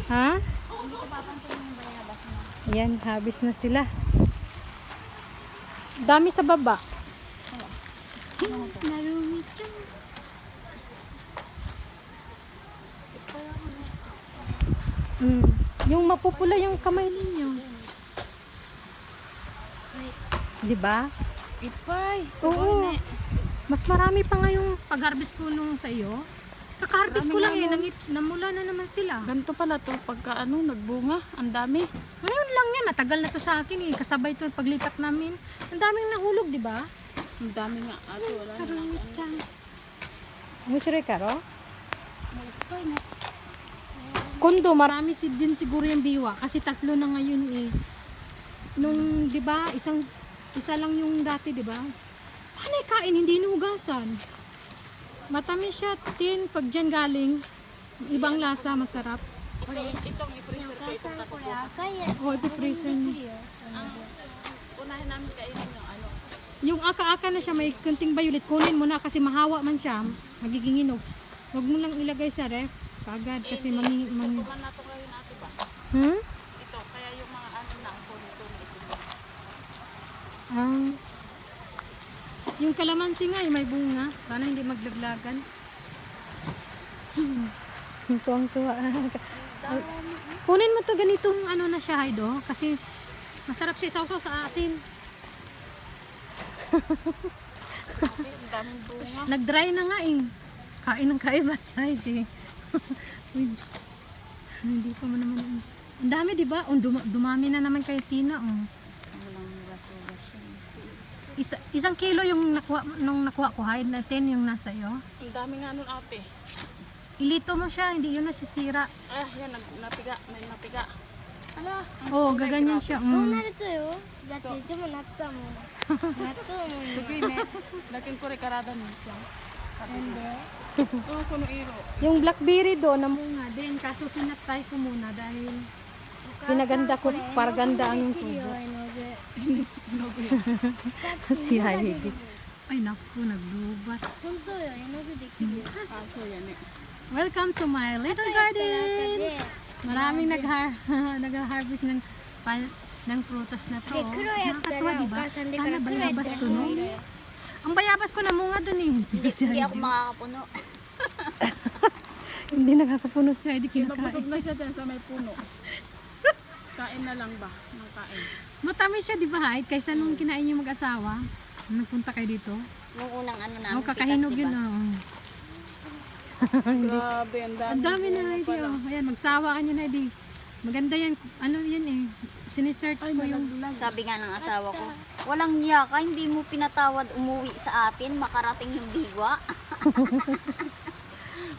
Ha? Hindi ko papansin yung bayabas mo. Yan, habis na sila. Dami sa baba. Narumi ka. Yung mapupula yung kamay ninyo. Di ba? Ipay. Oo. Mas marami pa nga yung pag-harvest ko nung sa iyo. Kaka-harvest ko lang namula na naman sila. Ganito pala to pagka nagbunga. Ang dami. Ngayon lang yan, matagal na to sa akin eh. Kasabay to paglipat namin. Ang daming nahulog, di ba? Ang dami nga. Ate, wala na. Musire ka ro? Ipay na. Kundo, marami din siguro yung biwa. Kasi 3 na ngayon eh. Nung, di ba, isa lang yung dati, di ba? Paano kain, hindi inugasan. Matamis siya, tin, pag dyan galing, ibang lasa, masarap. Itong i-freezer ko. Itong katubukan. O, ipiprison. Unahin namin kainin yung ano. Yung aka-aka na siya, may kunting violet, kunin mo na kasi mahawa man siya, magiging hinog. Huwag mo lang ilagay sa ref, kagad, kasi Subukan na ito ngayon ate ba? Hmm? Ito, kaya yung mga na ang kunin ito. Yung kalamansi nga, may bunga. Sana hindi maglaglagan. Tuwang-tuwa. Kunin mo to ganitong ano na siya, Haido. Kasi masarap siya isaw-saw sa asin. Ang daming bunga. Nag-dry na nga eh. Kain ng kaiba siya eh. Uy, hindi pa mo naman. Ang dami diba? Dumami na naman kay Tina. Walang gas-gas siya. Isang kilo yung nakuha ko, hide natin yung nasa iyo. Ang dami nga nun ate. Ilito mo siya, hindi yun nasisira. Yan, napiga. May napiga. Ala, Oo, gaganyan siya. そうなるとよ。だっていつもなったもん。納豆も Sige ne. Lakin ko rekarada mo siya. Oo, kuno iro. Yung blackberry do, namunga din. Kaso pinatay ko muna dahil pinaganda ko, para ganda ang yung できるよ tubo. 絵の具。 Si Heidi. Ay naku, naglubat. 本当よ、絵の具できるよ。 Kaso yan eh. Welcome to my little やったら garden! で、 Maraming nag-harvest ng prutas na to. De, kuro yatta Nakakatuwa, lang. diba? Kasan de Sana karo kuro bayabas yatta to, no? Ang bayabas ko namunga dun eh. Hindi ako makakapuno. Hindi nakakapuno siya, hindi Mabusog kinakain. na siya dyan sa may puno. Kain na lang ba? Nang kain. Matamis siya, di ba, Haid? Kaysa nung kinain niyo mag-asawa. Nagpunta kayo dito. Nung unang ano namin, Oh, kakahinog pitas, yun, diba? oh. Grabe, ang dami. Ang dami na, bunga Heidi, pala. oh. Ayan, magsawa ka niya, Heidi. Maganda yan. Ano yan eh. Sinesearch Ay, ko yung... nalaglag. Sabi nga ng asawa ko, walang niya ka, hindi mo pinatawad umuwi sa atin, makarating yung diwa.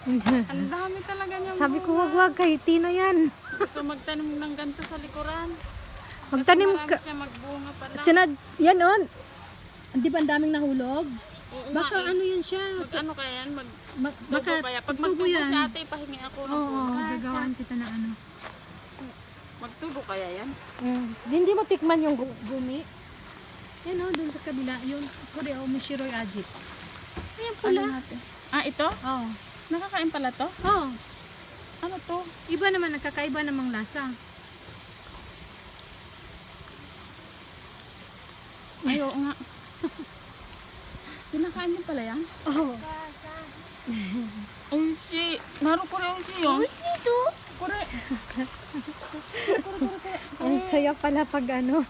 Ang dami talaga niya. Sabi ko, wag kay Tina yan. Gusto magtanim ng ganito sa likuran. Magtanim Kasi marami ka. siya magbunga pala. Yan on. Di ba ang daming nahulog? Oo Baka nga, eh. ano yan siya. Mag-ano kaya yan? Baka Magtubo kaya? Pag tubo magtubo yan. siya ate, pahingi ako ng Oo, bunga. gagawin kita na ano. Magtubo kaya yan? Hindi mo tikman yung gumi. Yan o, dun sa kabila. Yun, kore o, Mushiroy Ajit. Ayan pula. Ano natin? Ito? Oo. Nakakain pala to? Oh, Ano to? iba naman, nagkakaiba namang lasa. Ay, oo nga. Kinakain mo pala yan? Oh, Oishi. Naru kore oishi yun. 美味しいと Kore. ang saya pala pag ano.